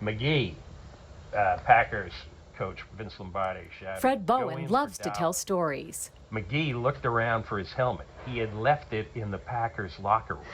McGee, Packers coach Vince Lombardi, shouted, Fred "Go Bowen in loves for to tell stories. McGee looked around for his helmet. He had left it in the Packers locker room.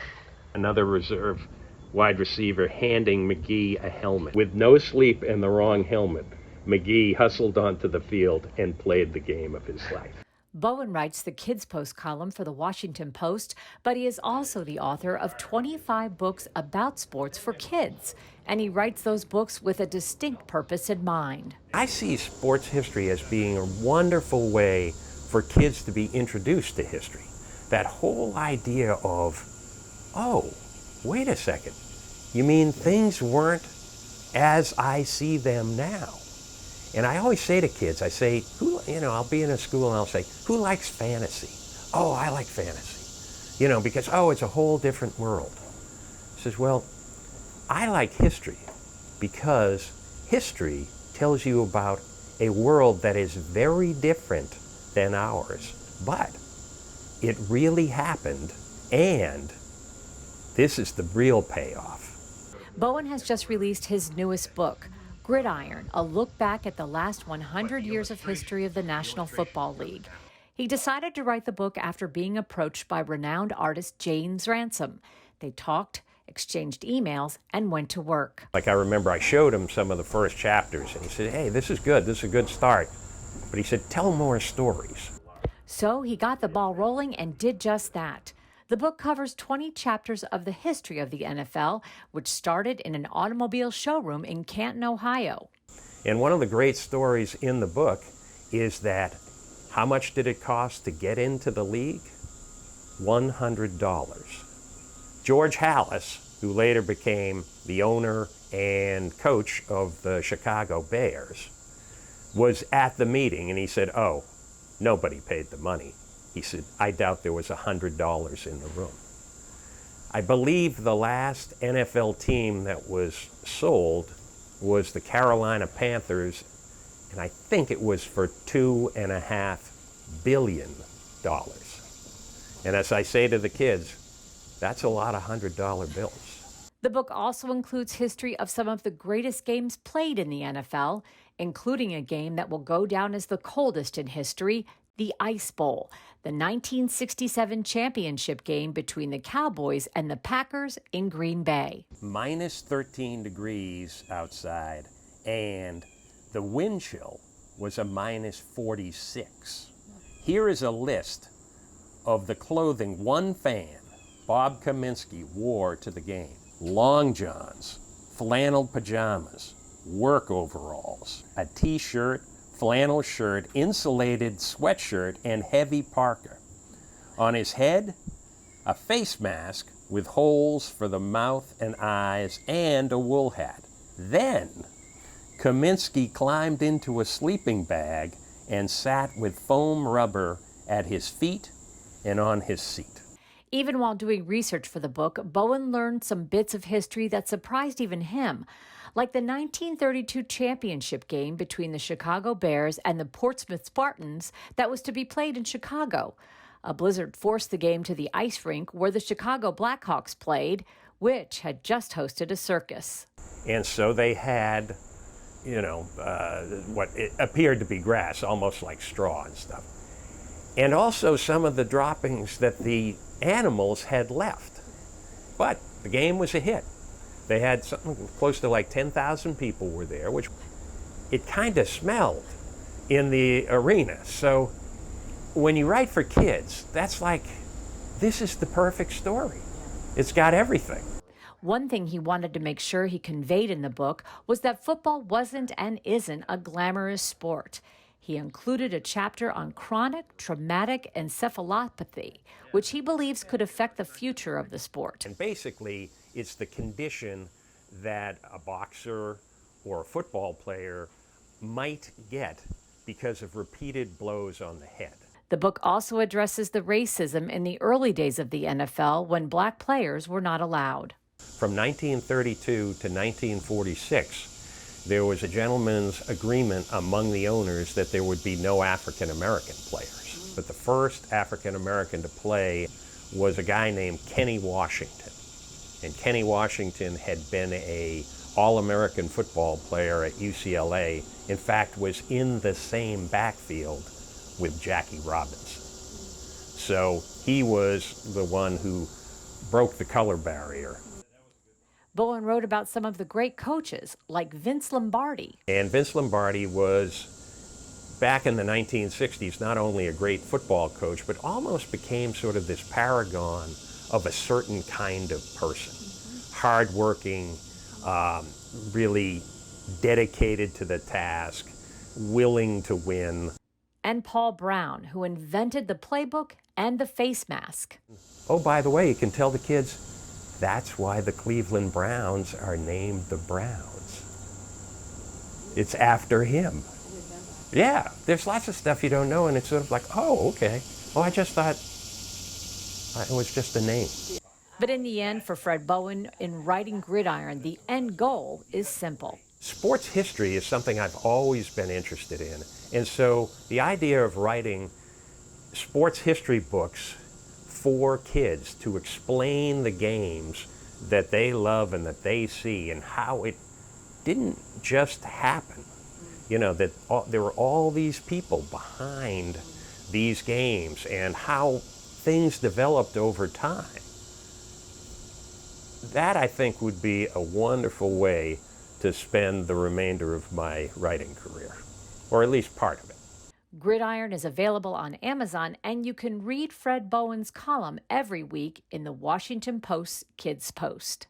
Another reserve wide receiver handing McGee a helmet. With no sleep and the wrong helmet, McGee hustled onto the field and played the game of his life. Bowen writes the Kids Post column for the Washington Post, but he is also the author of 25 books about sports for kids, and he writes those books with a distinct purpose in mind. I see sports history as being a wonderful way for kids to be introduced to history. That whole idea of, oh, wait a second, you mean things weren't as I see them now? And I always say to kids, I say, I'll be in a school and I'll say, who likes fantasy? Oh, I like fantasy. Because, it's a whole different world. I says, well, I like history because history tells you about a world that is very different than ours. But it really happened, and this is the real payoff. Bowen has just released his newest book, Gridiron, a look back at the last 100 years of history of the National Football League. He decided to write the book after being approached by renowned artist James Ransom. They talked, exchanged emails, and went to work. Like I remember I showed him some of the first chapters, and he said, hey, this is good, this is a good start. But he said, tell more stories. So he got the ball rolling and did just that. The book covers 20 chapters of the history of the NFL, which started in an automobile showroom in Canton, Ohio. And one of the great stories in the book is that how much did it cost to get into the league? $100. George Halas, who later became the owner and coach of the Chicago Bears, was at the meeting, and he said, oh, nobody paid the money. He said, I doubt there was $100 in the room. I believe the last NFL team that was sold was the Carolina Panthers, and I think it was for $2.5 billion. And as I say to the kids, that's a lot of $100 bills. The book also includes history of some of the greatest games played in the NFL, including a game that will go down as the coldest in history, the Ice Bowl, the 1967 championship game between the Cowboys and the Packers in Green Bay. Minus 13 degrees outside, and the wind chill was a minus 46. Here is a list of the clothing one fan, Bob Kaminsky, wore to the game. Long johns, flannel pajamas, work overalls, a t-shirt, flannel shirt, insulated sweatshirt, and heavy parka. On his head, a face mask with holes for the mouth and eyes and a wool hat. Then, Kaminsky climbed into a sleeping bag and sat with foam rubber at his feet and on his seat. Even while doing research for the book, Bowen learned some bits of history that surprised even him, like the 1932 championship game between the Chicago Bears and the Portsmouth Spartans that was to be played in Chicago. A blizzard forced the game to the ice rink where the Chicago Blackhawks played, which had just hosted a circus. And so they had, what it appeared to be grass, almost like straw and stuff. And also some of the droppings that the animals had left. But the game was a hit. They had something close to like 10,000 people were there, which it kind of smelled in the arena. So when you write for kids, that's like, this is the perfect story. It's got everything. One thing he wanted to make sure he conveyed in the book was that football wasn't and isn't a glamorous sport. He included a chapter on chronic traumatic encephalopathy, which he believes could affect the future of the sport. And basically, it's the condition that a boxer or a football player might get because of repeated blows on the head. The book also addresses the racism in the early days of the NFL when black players were not allowed. From 1932 to 1946, there was a gentleman's agreement among the owners that there would be no African-American players. But the first African-American to play was a guy named Kenny Washington. And Kenny Washington had been a All-American football player at UCLA. In fact, was in the same backfield with Jackie Robinson. So he was the one who broke the color barrier. Bowen wrote about some of the great coaches, like Vince Lombardi. And Vince Lombardi was, back in the 1960s, not only a great football coach, but almost became sort of this paragon of a certain kind of person. Hardworking, really dedicated to the task, willing to win. And Paul Brown, who invented the playbook and the face mask. Oh, by the way, you can tell the kids, that's why the Cleveland Browns are named the Browns. It's after him. Yeah, there's lots of stuff you don't know, and it's sort of like, oh, okay. Oh, I just thought it was just a name. But in the end, for Fred Bowen, in writing Gridiron, the end goal is simple. Sports history is something I've always been interested in. And so the idea of writing sports history books for kids to explain the games that they love and that they see and how it didn't just happen. You know, that there were all these people behind these games and how things developed over time. That, I think, would be a wonderful way to spend the remainder of my writing career, or at least part of it. Gridiron is available on Amazon, and you can read Fred Bowen's column every week in the Washington Post's Kids Post.